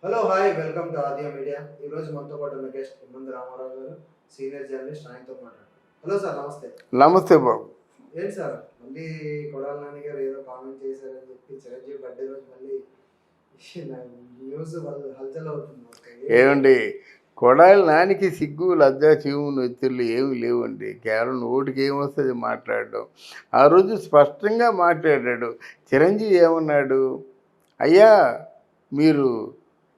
Hello hi welcome to ఆదియా media. ఈరోజు మనతో పాటు ఉన్న గెస్ట్ ఇమ్మంది రామారావు గారు, సీనియర్ జర్నలిస్ట్. ఆయనతో మాట్లాడారు. హలో సార్, నమస్తే. నమస్తే బాబు. ఏంటి సార్, మళ్ళీ కొడాల నాని గారు ఏదో కామెంట్ చేశారని చెప్పి చిరంజీవి బర్త్డే రోజు మళ్ళీ న్యూస్ హల్చల్ అవుతుంది. ఏమండి, కొడాలి నానికి సిగ్గు లజ్జా చీవు నెత్తులు ఏమి లేవండి. కేవలం నోటికి ఏమొస్తుంది మాట్లాడడం. ఆ రోజు స్పష్టంగా మాట్లాడాడు. చిరంజీవి ఏమన్నాడు, అయ్యా మీరు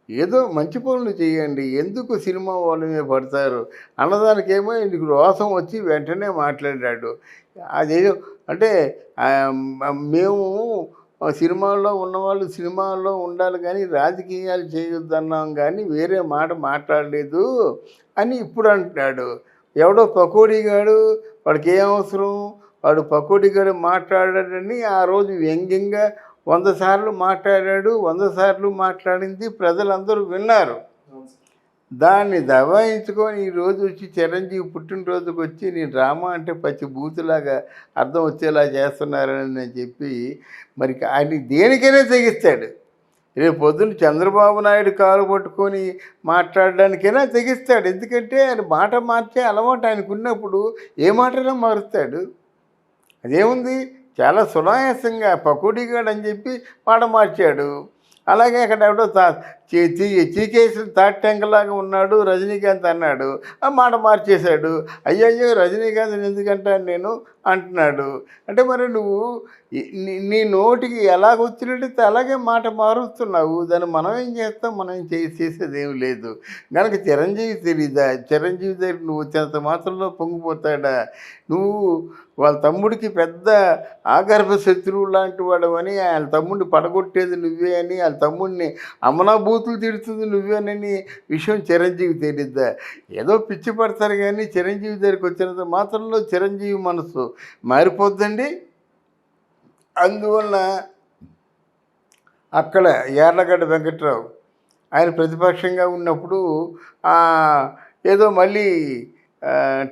ఏదో మంచి పనులు చేయండి, ఎందుకు సినిమా వాళ్ళ మీద పడతారు అన్నదానికేమో ఇందుకు రోసం వచ్చి వెంటనే మాట్లాడాడు. అదేదో అంటే మేము సినిమాల్లో ఉన్నవాళ్ళు సినిమాల్లో ఉండాలి కానీ రాజకీయాలు చేయొద్దన్నాం కానీ వేరే మాట మాట్లాడలేదు అని ఇప్పుడు అంటున్నాడు. ఎవడో పకోడీగాడు, వాడికి ఏం అవసరం, వాడు పకోడీగాడు మాట్లాడాడని ఆ రోజు వ్యంగ్యంగా 100 సార్లు మాట్లాడాడు. 100 సార్లు మాట్లాడింది ప్రజలందరూ విన్నారు. దాన్ని దబాయించుకొని ఈరోజు వచ్చి చిరంజీవి పుట్టినరోజుకి వచ్చి నేను డ్రామా అంటే పచ్చి బూతులాగా అర్థం వచ్చేలా చేస్తున్నారని నేను చెప్పి మరి ఆయన దేనికైనా తెగిస్తాడు. రేపు పొద్దున్న చంద్రబాబు నాయుడు కాలు పట్టుకొని మాట్లాడడానికైనా తెగిస్తాడు. ఎందుకంటే ఆయన మాట మార్చే అలవాటు ఆయనకు ఉన్నప్పుడు ఏ మాటైనా మారుస్తాడు. అదేముంది, చాలా సునాయాసంగా పకోడీగాడు అని చెప్పి మాట మార్చాడు. అలాగే అక్కడ ఎవడో చీకేసిన తాటి టెంకలాగా ఉన్నాడు రజనీకాంత్ అన్నాడు, ఆ మాట మార్చేశాడు. అయ్యయ్యో రజనీకాంత్ ఎందుకంటాను నేను అంటున్నాడు. అంటే మరి నువ్వు నీ నోటికి ఎలాగొచ్చినట్టు అలాగే మాట మారుస్తున్నావు. దాన్ని మనం ఏం చేస్తాం, మనం చేసేది ఏమి లేదు. కనుక చిరంజీవి తెలీదా, చిరంజీవి దగ్గర నువ్వు వచ్చేంత మాత్రంలో పొంగిపోతాడా? నువ్వు వాళ్ళ తమ్ముడికి పెద్ద ఆగర్భ శత్రువు లాంటి వాడు అని, వాళ్ళ తమ్ముడిని పడగొట్టేది నువ్వే అని, వాళ్ళ తమ్ముడిని అమనాభూతులు తిడుతుంది నువ్వేనని విషయం చిరంజీవి తెలియద్దా? ఏదో పిచ్చి పడతారు కానీ చిరంజీవి దగ్గరికి వచ్చినంత మాత్రంలో చిరంజీవి మనసు మారిపోద్దండి. అందువల్ల అక్కడ యార్లగడ్డ వెంకట్రావు ఆయన ప్రతిపక్షంగా ఉన్నప్పుడు ఏదో మళ్ళీ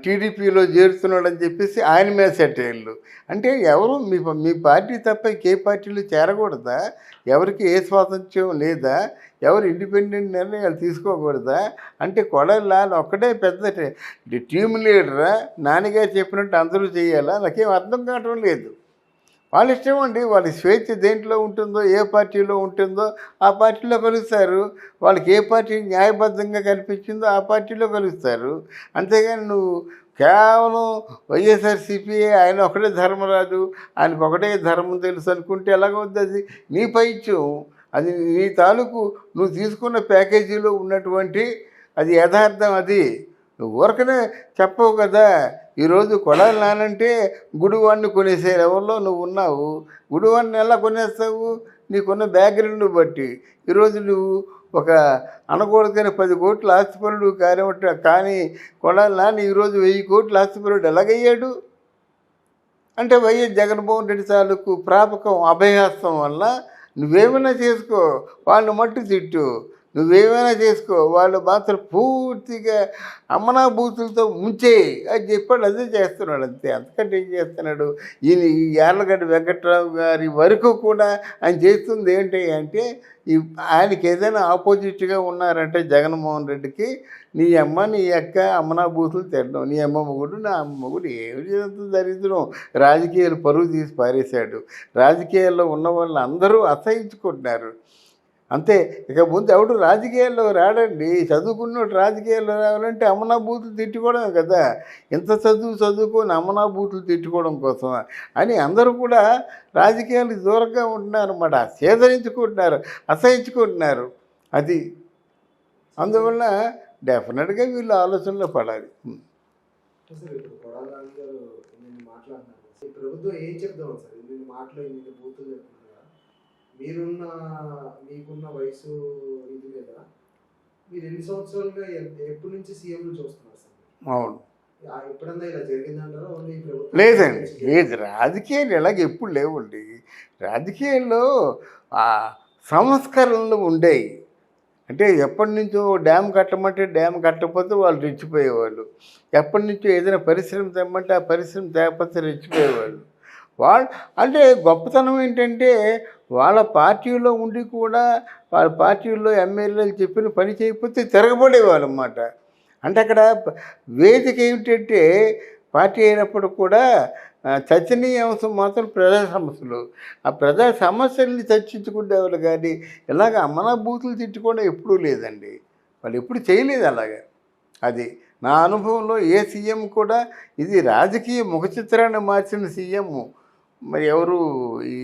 టీడీపీలో చేరుతున్నాడని చెప్పేసి ఆయన మీద సెటైర్లు. అంటే ఎవరు మీ పార్టీ తప్ప ఏ పార్టీలో చేరకూడదా? ఎవరికి ఏ స్వాతంత్ర్యం లేదా? ఎవరు ఇండిపెండెంట్ నిర్ణయాలు తీసుకోకూడదా? అంటే కొడాలి నాని ఒక్కడే పెద్ద టీమ్ లీడరా? నాన్నగారు చెప్పినట్టు అందరూ చేయాలా? నాకేం అర్థం కావటం లేదు. వాళ్ళ ఇష్టం అండి, వాళ్ళ స్వేచ్ఛ దేంట్లో ఉంటుందో, ఏ పార్టీలో ఉంటుందో ఆ పార్టీలో కలుస్తారు. వాళ్ళకి ఏ పార్టీ న్యాయబద్ధంగా కనిపించిందో ఆ పార్టీలో కలుస్తారు. అంతేగాని నువ్వు కేవలం వైఎస్ఆర్సీపీ ఆయన ఒకటే ధర్మరాజు, ఆయనకు ఒకటే ధర్మం తెలుసు అనుకుంటే ఎలాగవుద్ది? అది నీ పైత్యం, అది నీ తాలూకు నువ్వు తీసుకున్న ప్యాకేజీలో ఉన్నటువంటి అది యథార్థం. అది నువ్వు ఊరకనే చెప్పవు కదా. ఈరోజు కొడాలి నానంటే గుడివాడిని కొనేసే లెవెల్లో నువ్వు ఉన్నావు. గుడివాడిని ఎలా కొనేస్తావు? నీకున్న బ్యాక్గ్రౌండ్ బట్టి. ఈరోజు నువ్వు ఒక అనకూడదని 10 కోట్ల ఆస్తిపరుడు కానీ కొడాలి నాని ఈరోజు 1000 కోట్ల ఆస్తిపరుడు ఎలాగయ్యాడు? అంటే వైఎస్ జగన్మోహన్ రెడ్డి తాలూకు ప్రాపకం అభయహస్తం వల్ల నువ్వేమైనా చేసుకో, వాళ్ళని మట్టు తిట్టు, నువ్వేమైనా చేసుకో, వాళ్ళు మాత్రం పూర్తిగా అమ్మనాభూతులతో ముంచేయి అని చెప్పాడు. అదే చేస్తున్నాడు అంతే, అంతకంటే ఏం చేస్తున్నాడు? ఈ యార్లగడ్డ వెంకట్రావు గారి వరకు కూడా ఆయన చేస్తుంది ఏంటి అంటే, ఆయనకి ఏదైనా ఆపోజిట్గా ఉన్నారంటే జగన్మోహన్ రెడ్డికి, నీ అమ్మ నీ అక్క అమ్మనాభూతులు తినడం, నీ అమ్మ మొగుడు నా అమ్మ మొగుడు ఏమి చేస్తుంది దరిద్రం. రాజకీయాలు పరువు తీసి పారేశాడు. రాజకీయాల్లో ఉన్న వాళ్ళు అందరూ అసహించుకుంటున్నారు అంతే. ఇక ముందు ఎవడు రాజకీయాల్లో రాడండి. చదువుకున్నట్టు రాజకీయాల్లో రావాలంటే అమ్మనాభూతులు తిట్టుకోవడమే కదా. ఇంత చదువుకొని అమ్మనాభూతులు తిట్టుకోవడం కోసం అని అందరూ కూడా రాజకీయాలకు దూరంగా ఉంటున్నారు అన్నమాట. సేదరించుకుంటున్నారు, అసహించుకుంటున్నారు. అది అందువల్ల డెఫినెట్గా వీళ్ళు ఆలోచనలో పడాలి. ప్రభుత్వం ఏం చెప్తాం సార్, ఇన్ని మాటలు ఇన్ని బూతులు చెప్తున్నారు. మీకున్న వయసు ఇది లేదా, మీరు ఎన్ని సంవత్సరాలుగా ఎప్పటి నుంచి సీఎంలు చూస్తున్నారు సార్? అవును, ఎప్పుడన్నా ఇలా జరిగిందంటారా? ఓన్లీ లేదండి, లేదు. రాజకీయాలు ఎలాగ ఎప్పుడు లేవండి. రాజకీయాల్లో సంస్కరణలు ఉండేవి. అంటే ఎప్పటి నుంచో డ్యామ్ కట్టమంటే డ్యామ్ కట్టకపోతే వాళ్ళు రెచ్చిపోయేవాళ్ళు. ఎప్పటి నుంచో ఏదైనా పరిశ్రమ తెమ్మంటే ఆ పరిశ్రమ తేకపోతే రెచ్చిపోయేవాళ్ళు. వాళ్ళు అంటే గొప్పతనం ఏంటంటే వాళ్ళ పార్టీలో ఉండి కూడా వాళ్ళ పార్టీలో ఎమ్మెల్యేలు చెప్పిన పని చేయకపోతే తిరగబడేవాళ్ళు అన్నమాట. అంటే అక్కడ వేదిక ఏమిటంటే పార్టీ అయినప్పుడు కూడా చర్చనీయ అంశం మాత్రం ప్రజా సమస్యలు. ఆ ప్రజా సమస్యల్ని చర్చించుకునేవాళ్ళు కానీ ఇలాగ అమ్మనా బూతులు తిట్టుకోవడం ఎప్పుడూ లేదండి. వాళ్ళు ఎప్పుడు చేయలేదు అలాగా. అది నా అనుభవంలో ఏ సీఎం కూడా ఇది రాజకీయ ముఖ చిత్రాన్ని మార్చిన సీఎం మరి ఎవరు ఈ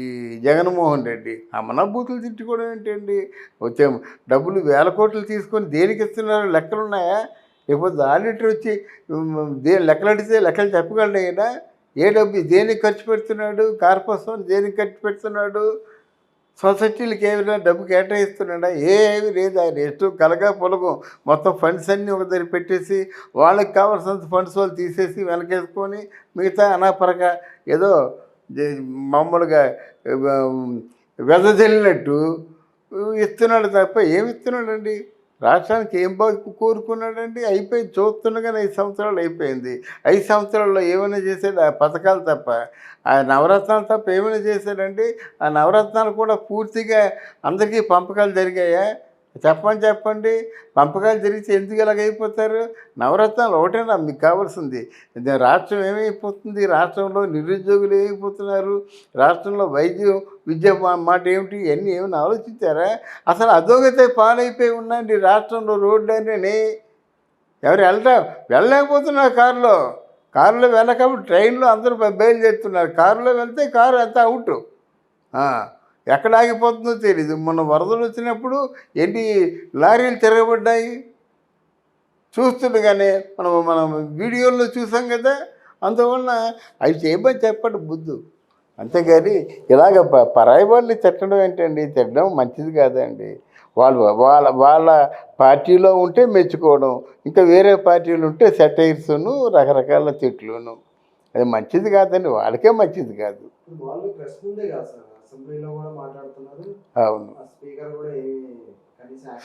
జగన్మోహన్ రెడ్డి. అమ్మనా బూతులు తిట్టుకోవడం ఏంటండి? వచ్చే డబ్బులు వేల కోట్లు తీసుకొని దేనికి ఇస్తున్నారో లెక్కలు ఉన్నాయా? లేకపోతే ఆడిటర్ వచ్చి లెక్కలు అడిగితే లెక్కలు చెప్పగలడు అయినా ఏ డబ్బు దేనికి ఖర్చు పెడుతున్నాడు, కార్పొరేషన్ దేనికి ఖర్చు పెడుతున్నాడు, సొసైటీలకు ఏమైనా డబ్బు కేటాయిస్తున్నాడా? ఏమీ లేదు. ఆయన ఇష్టం కలగా పొలగం మొత్తం ఫండ్స్ అన్నీ ఒక దగ్గర పెట్టేసి వాళ్ళకి కావాల్సినంత ఫండ్స్ వాళ్ళు తీసేసి వెనకేసుకొని మిగతా అనాపరగా ఏదో మామూలుగా వెదజల్లినట్టు ఇస్తున్నాడు తప్ప ఏమి ఇస్తున్నాడండి? రాష్ట్రానికి ఏం బాగా కోరుకున్నాడండి? అయిపోయింది. చూస్తుండగానే 5 సంవత్సరాలు అయిపోయింది. 5 సంవత్సరాల్లో ఏమైనా చేశాడు? ఆ పథకాలు తప్ప, ఆ నవరత్నాలు తప్ప ఏమైనా చేశాడండి? ఆ నవరత్నాలు కూడా పూర్తిగా అందరికీ పంపకాలు జరిగాయా? చెప్పండి. పంపకాలు జరిగితే ఎందుకు ఇలాగైపోతారు? నవరత్నాలు ఒకటేనా మీకు కావాల్సింది? రాష్ట్రం ఏమైపోతుంది? రాష్ట్రంలో నిరుద్యోగులు ఏమైపోతున్నారు? రాష్ట్రంలో విద్య మాట ఏమిటి? ఇవన్నీ ఏమైనా ఆలోచించారా? అసలు అధోగతి పాలైపోయి ఉందండి రాష్ట్రంలో. రోడ్లు అనేవి ఎవరు వెళ్ళలేకపోతున్నారు. కారులో వెళ్ళకపోతే ట్రైన్లో అందరూ బయలుదేరుతున్నారు. కారులో వెళ్తే కారు అంతా అవుట్. ఎక్కడ ఆగిపోతుందో తెలియదు. మొన్న వరదలు వచ్చినప్పుడు ఎన్ని లారీలు తిరగబడ్డాయి చూస్తుండగానే మనం వీడియోల్లో చూసాం కదా. అందువలన అవి చేయమని చెప్పండి బుద్ధు. అంతేగాని ఇలాగ పరాయి వాళ్ళని తిట్టడం ఏంటండి? తిట్టడం మంచిది కాదండి. వాళ్ళ పార్టీలో ఉంటే మెచ్చుకోవడం, ఇంకా వేరే పార్టీలు ఉంటే సెటైర్స్ను రకరకాల తిట్లును. అది మంచిది కాదండి. వాళ్ళకే మంచిది కాదు. వాళ్ళు ప్రెస్ ముందే కాదు సార్, అసెంబ్లీలో కూడా మాట్లాడుతున్నారు. అవును. స్పీకర్ కూడా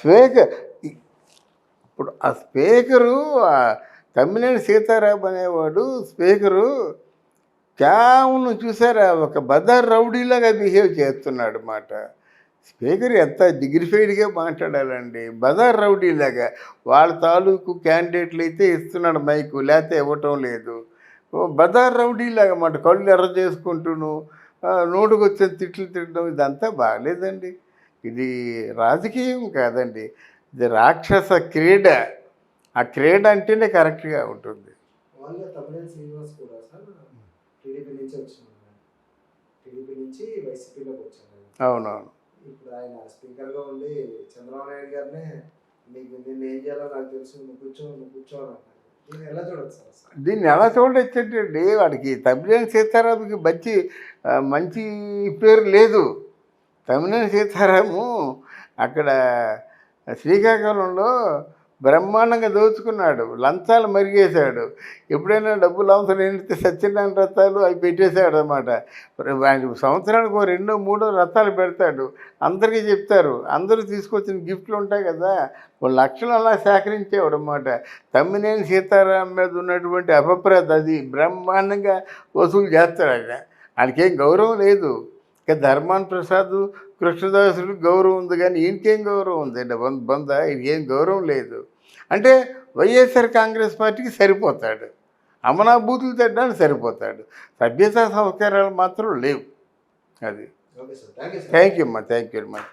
స్పీకర్ ఇప్పుడు ఆ స్పీకరు తమ్మినేని సీతారాం అనేవాడు స్పీకరు కేవలం చూసారా ఒక బజార్ రౌడీలాగా బిహేవ్ చేస్తున్నాడు అన్నమాట. స్పీకర్ ఎంత డిగ్నిఫైడ్గా మాట్లాడాలండి. బజార్ రౌడీలాగా వాళ్ళ తాలూకు క్యాండిడేట్లు అయితే ఇస్తున్నాడు మైకు, లేకపోతే ఇవ్వటం లేదు. బజార్ రౌడీలాగా మాట కళ్ళు ఎర్ర చేసుకుంటూను నోటుకొచ్చిన తిట్లు తిట్టడం ఇదంతా బాగలేదండి. ఇది రాజకీయం కాదండి, ఇది రాక్షస క్రీడ. ఆ క్రీడ అంటేనే కరెక్ట్గా ఉంటుంది. తమ్మినేని శ్రీనివాస్ కూడా సార్ టీడీపీ నుంచి వచ్చినారు, టీడీపీ నుంచి వైసీపీలోకి వచ్చారు. అవునవును. ఇప్పుడు ఆయన స్పీకర్గా ఉండి చంద్రబాబు నాయుడు గారినే నీకు నిన్ను ఏం చేయాలో నాకు తెలుసు, నువ్వు కూర్చో అని అన్నారు. దీన్ని ఎలా చూడొచ్చు సార్? దీన్ని ఎలా చూడొచ్చండి? వాడికి తమ్మినేని సీతారాముకి మంచి పేరు లేదు. తమ్మినేని సీతారాము అక్కడ శ్రీకాకుళంలో బ్రహ్మాండంగా దోచుకున్నాడు, లంచాలు మరిగేశాడు. ఎప్పుడైనా డబ్బులు అవసరం ఏంటంటే సత్యనారాయణ రథాలు అవి పెట్టేశాడు అనమాట. ఆయన సంవత్సరానికి 2-3 రథాలు పెడతాడు. అందరికీ చెప్తారు, అందరూ తీసుకొచ్చిన గిఫ్ట్లు ఉంటాయి కదా, 1 లక్షలు అలా సేకరించేవాడు అనమాట. తమ్మినేని సీతారాం మీద ఉన్నటువంటి అపప్రద అది బ్రహ్మాండంగా వసూలు చేస్తాడు ఆయన. ఆయనకేం గౌరవం లేదు. ఇక ధర్మాన్ ప్రసాద్, కృష్ణదాసుడు గౌరవం ఉంది, కానీ ఈయనకేం గౌరవం ఉందండి? ఈయనకేం గౌరవం లేదు. అంటే వైఎస్ఆర్ కాంగ్రెస్ పార్టీకి సరిపోతాడు, అమనా బూతులు తిట్టడానికి సరిపోతాడు. సభ్యతా సంస్కారాలు మాత్రం లేవు. అది. Okay sir, thank you. Thank you అమ్మా, థ్యాంక్ యూ వెరీ మచ్.